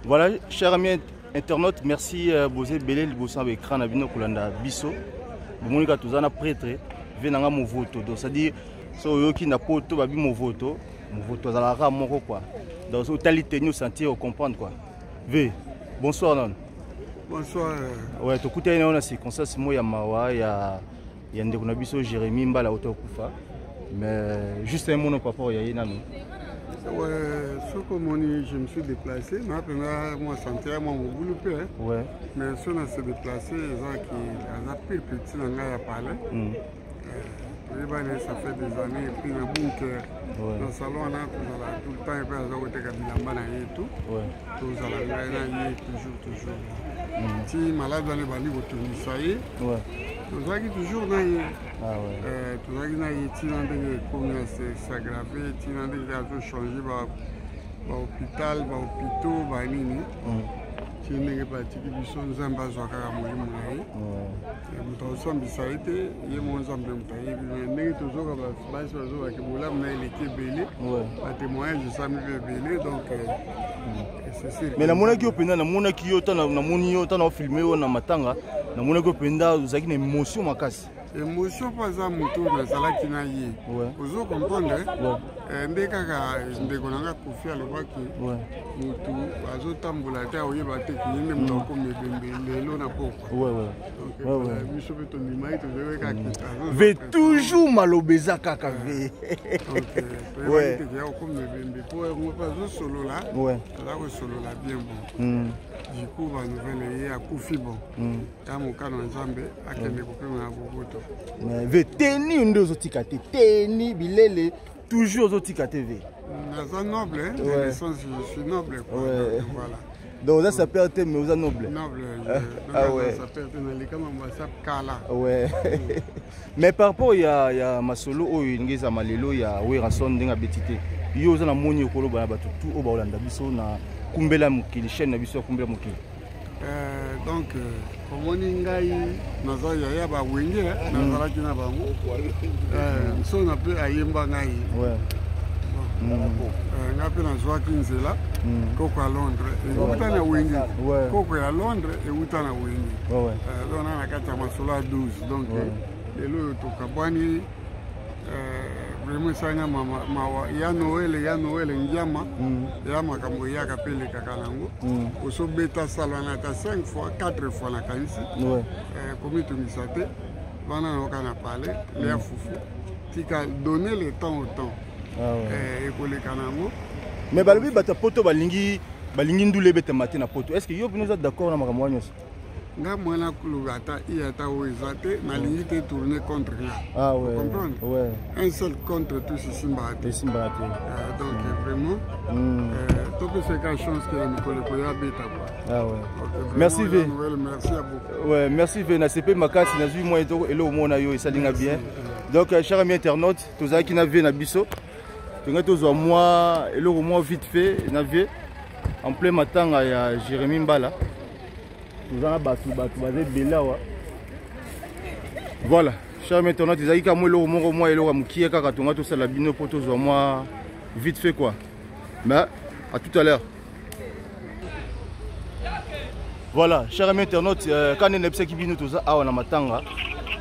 Voilà, chers amis internautes, merci Bosé Belé, le bossant avec écran Abino Kolanda Bisso. Monika Touzana prêtre, venanga mon voto. Donc, c'est-à-dire, si vous qui n'a pas tout, babi mon voto à la rame, mon quoi. Donc, si vous allez tenir, sentir, comprendre quoi. V, bonsoir non. Bonsoir. Ouais, tu écoutes, il y a une circonstance, moi, il y a Mawa, il y a un Bisso, Jérémy, Mbala, Auto Koufa. Mais juste un mot par rapport à Yanami. Ouais, ce que je me suis déplacé, moi sentais moi mon boulot ouais. Mais si on s'est déplacé, les gens qui ont pris petit langage à parler. Ça fait des années et puis le bunker dans le salon on a tout le temps et puis on a été et tout. Tout ça là toujours. Si malade dans les bannis au Tunis ça y est. Tout ça qui toujours dans tout ça qui n'a été comme c'est aggravé, tu n'as déjà changé l'hôpital, l'hôpital, banini. Tu n'es pas parti qui sont zamba zoaka mourir. Nous sommes bisaïté, il y a mon zamba mourir. Mais toujours comme la base oiseau avec mon lame n'a été belé. Pas témoignage de ça me belé donc. Mais la monnaie qui est pendant la monnaie qui est na moni yo tana filmé na matanga na monnaie qui pendant vous avez une émotion makasi. Émotion pas ça moto na sala qui na yé. Vous comprendre ndekaka ndekonanga kufia le voit qui moto azotambola ta oyeba te ki ne moko mebembe lelo na poko. Donc biso beto ndimai to zeweka ki. Ve toujours malobeza kaka ve. Ouais. Comme mebembe pour moi pas zo solo là. Là ko solo là bien bon. Du coup va nouvelle ya kufi bon. Ta mon kana nzambe akende ko pema na boboto. Mais ve teni ndozo tikate teni bilele toujours zotika TV. C'est noble, hein? Je suis noble. Voilà. Donc ça s'appelle mais vous êtes noble. Noble. Ça s'appelle Kala. Ouais. Mais par rapport il y a masolo o ingeza malelo ya Werason ndinga betité. Yo za na moni okolo bana batu tout o ba olanda biso na kumbela mukili chaîne na biso kumbela mukili. Donc comme on ngai naza ya ba wenge nazala kina bango. So na pe ayemba ngai. Ouais. Ngapi na zwa kinzela koko à Londres et uta na wenge. Koko à Londres et uta na wenge. Donc na kata masolo 12 donc lelo to kabani vraiment ça na mama ya Noël njama ya makambo ya kapele kakalango oso beta salana ta 5 fois 4 fois na kanisi comme tu misate bana na kana parler les fufu tika donner le temps au temps et kole kanango mais balobi bata poto balingi ndule beta matin na poto est-ce que yo nous êtes d'accord na makambo nyos nga mwana kulugata iata oizate na ligne te tourner contre rien. Ah ouais. Vous comprenez? Un seul contre tous ces Simbate. Donc vraiment tout c'est quelque chose que Nicolas Koya beta quoi. Ah ouais. Merci V. Merci à vous. Ouais, merci V na CP makasi na zui moi et lo mona yo esalinga bien. Donc chers amis internautes, tous qui na V na biso. Tu tous moi et lo moi vite fait na V en plein matin à Jérémy Mbala. Voilà, chers internautes, ils ont dit moi et l'eau qui est kakatonga tout ça la bino pour tous moi vite fait quoi. Mais à tout à l'heure. Voilà, chers internautes, quand on est qui bino tout ça on a matanga,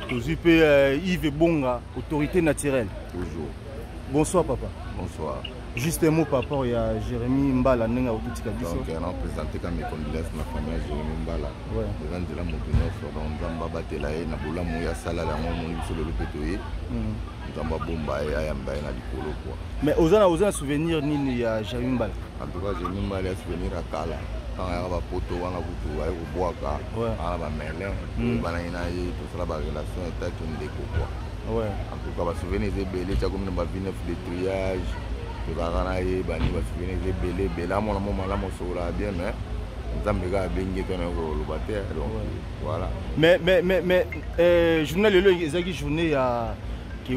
tous Yves Bonga, autorité naturelle. Toujours. Bonsoir papa. Bonsoir. Juste un mot par rapport à Jérémy Mbala. Donc, on a présenté comme mes condoléances à la famille de Jérémy Mbala. Les gens de la Montpellier sont en Batela et Naboula Mouya Sala, la Mouya Solo le Pétoé. Nous avons Bomba et Ayamba et Nadikolo. Mais vous avez un souvenir ni à Jérémy Mbala? En tout cas, Jérémy Mbala a un souvenir à Kala. Quand il y a un poteau, on a un boaka, on a un merlin, on a une relation et tout une déco. En tout cas, je me souviens des bébés, j'ai comme une babine de triage. Je vais aller à la voilà. Mais journal le journée qui est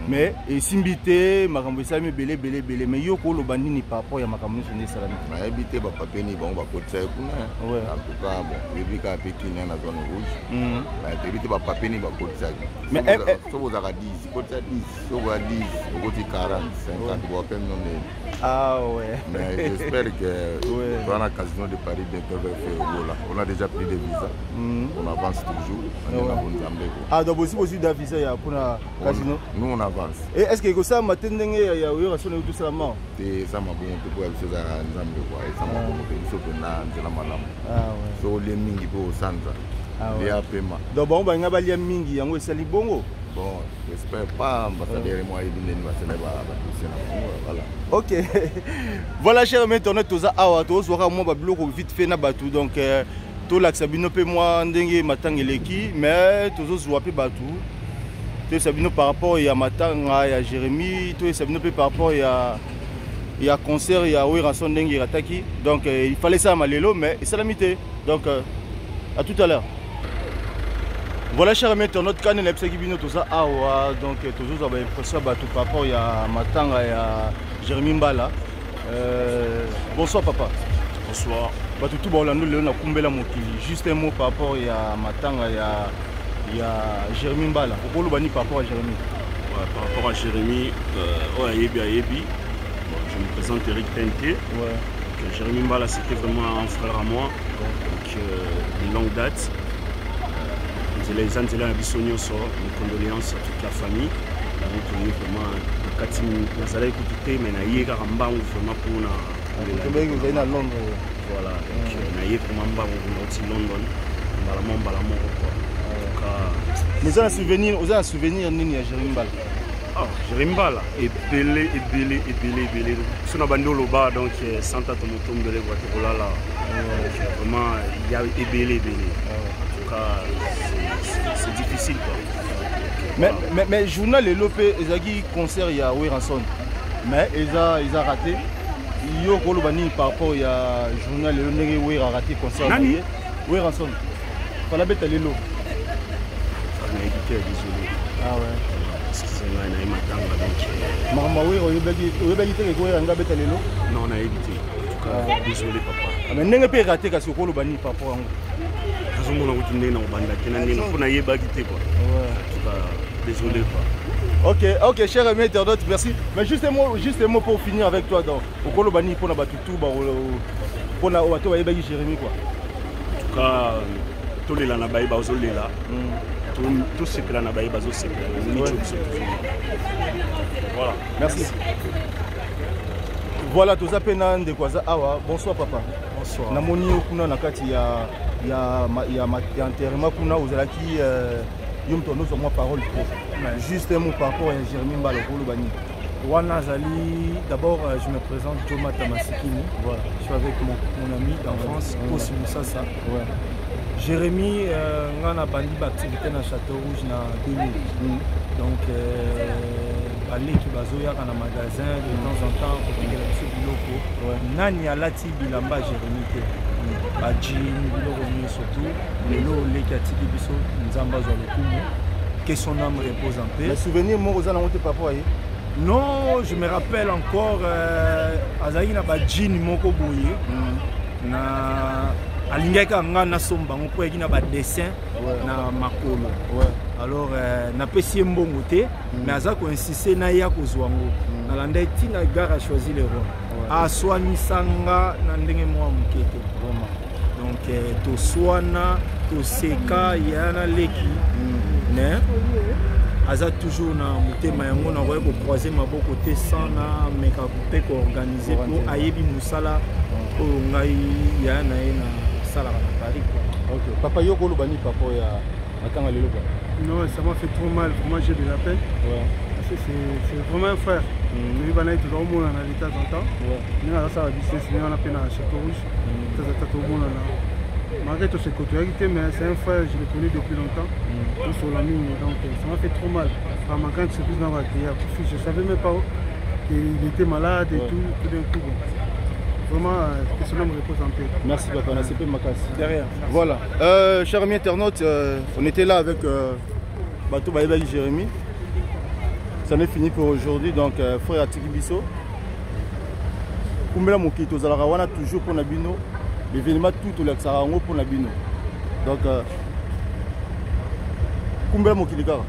mais esimbi te makambo esalami ebele mais yo koloba nini par rapport ya makambo nyonso nde esalami nayebi te bapapie nini bango bakotisa ye kuna en tout cas bon toyebi kaka mpe kini na zone rouge toyebi te bapapie nini bakotisaki soki ozalaka 10 kotisa 10 soki oya 10 okoti 40 50 boape mino neni mais j'espère que dans la casino de Paris bientôt va faire là. On a déjà pris des visas. On avance toujours. Ah donc aussi des visas pour la casino. Nous on avance. Et est-ce que ça matin ndenge ya yo sur tout ça ma? C'est ça ma bon pour la chose à Nzambe quoi. Ça m'a beaucoup de choses na nzela malamu. Ah ouais. So les mingi po sanza. Ah ouais. Les paiement. Donc bon ba ngaba lia mingi yango esali bongo. Bon, j'espère pas, ambassadeur moi voilà. Ok. Voilà chers amis, on est tous à tous voir moi ba biloko vite fait na batu donc to la Sabino pe moi ndenge matangeleki mais tous zo pe batu. To Sabino par rapport ya matanga ya Jérémy, to Sabino pe par rapport ya concert ya Weranson ndenge rataki. Donc il fallait ça malelo mais ça la mité. Donc à tout à l'heure. Voilà, chers amis, notre canal est tout ça. Donc, toujours l'impression par rapport à Matanga et à Jérémy Mbala. Bonsoir, papa. Bonsoir. Tout bon, nous avons juste un mot par rapport à Matanga et à Jérémy Mbala. Pourquoi nous par rapport à Jérémy? Par rapport à Jérémy, je me présente Eric Tenté. Jérémy Mbala, c'était vraiment un frère à moi, donc de longue date. Les gens de la Bissonio sont mes condoléances à toute la famille. Donc, vraiment, quand ils ont écouté, mais ils ont vraiment pour la Londres. Voilà, donc ils ont vraiment pour London. Mais vous avez un souvenir nini à Jérémy Mbala? Ah, Jérémy Mbala est belé. Si on a bandé au bas, donc Santa Tomotom de l'Equateur, là, vraiment, il y a belé. En tout cas, c'est difficile quoi. Mais journal et lopé ezaki concert ya Weranson mais ils a raté yo kolobani par rapport à journal le ndenge Wera raté concert nani Weranson fala beta lelo on a édité désolé ah ouais excusez-moi na matanga donc mama Wera oyebaki te ko nga beta lelo non on a édité en tout cas désolé papa mais ndenge pe raté kasi kolobani par rapport à on a continué dans le bandit, on a ébagité quoi. Désolé quoi. Ok, cher ami internaute, merci. Mais juste un mot pour finir avec toi. Donc, au Kolobani, pour la tout, pour la Ébagi Jérémy quoi. En tout cas, tous les lana baïba aux là. Tout ce que lana baïba aux c'est voilà. Merci. Voilà, tout ça peine de quoi ça. Bonsoir papa. Bonsoir. Namoni kuna nakati ya enterrement kuna ozalaki yo mtondo sur moi parole juste un mot par rapport à Jérémy Mbala Kolobani. Wana Zali, d'abord je me présente Thomas Tamasikini. Voilà. Je suis avec mon ami d'enfance, Kosi Moussassa. Ouais. Jérémy, on a bandi d'activité dans Château Rouge dans 2000. Donc aller qui bazoya dans un magasin de temps en temps pour qu'il y ait des biloko. Nani alati bilamba Jérémy te. Badjin biloko ni surtout lelo lekati biso nzamba zo lokumu. Que son âme repose en paix. Les souvenirs moi aux alentours papa yi. Non, je me rappelle encore azali na badjin moko boye. Na alingaka nga na somba ngo po na ba dessin na makolo. Alors na pesi mbongo te mais aza ko insister na ya kozwa ngo. Na landa tina gare a choisi le roi. A soigné sanga na ndenge mo mukete vraiment. Donc to soana to seka yana leki. Mais aza toujours na mutema yango na ko croiser maboko te sans na meka pe ko organiser pour ayebi musala ko ngai yana na sala na Paris. OK. Papa yoko lobani papa ya matanga lelo quoi. Non, ça m'a fait trop mal, moi j'ai de la peine. Ouais. C'est vraiment un frère. Je vais aller tout le monde en l'état en temps. Nous avons ça à business, on a peine à Château Rouge. Tout le monde là. Malgré tout ce côté, mais c'est un frère, je le connais depuis longtemps. Sur la mine, donc ça m'a fait trop mal. Par ma grande surprise dans ma vie, je ne savais même pas qu'il était malade et tout d'un coup. Vraiment, que son âme repose en paix. Merci papa, on a CP Makas. Derrière. Voilà. Chers amis internautes, on était là avec Bato Baïbali Jérémy. Ça n'est fini pour aujourd'hui. Donc, frère Atiki Bisso. Kumbela Mokito, Zalarawana toujours pour Nabino. L'événement tout au Laxarango pour Nabino. Donc, Kumbela Mokilikara.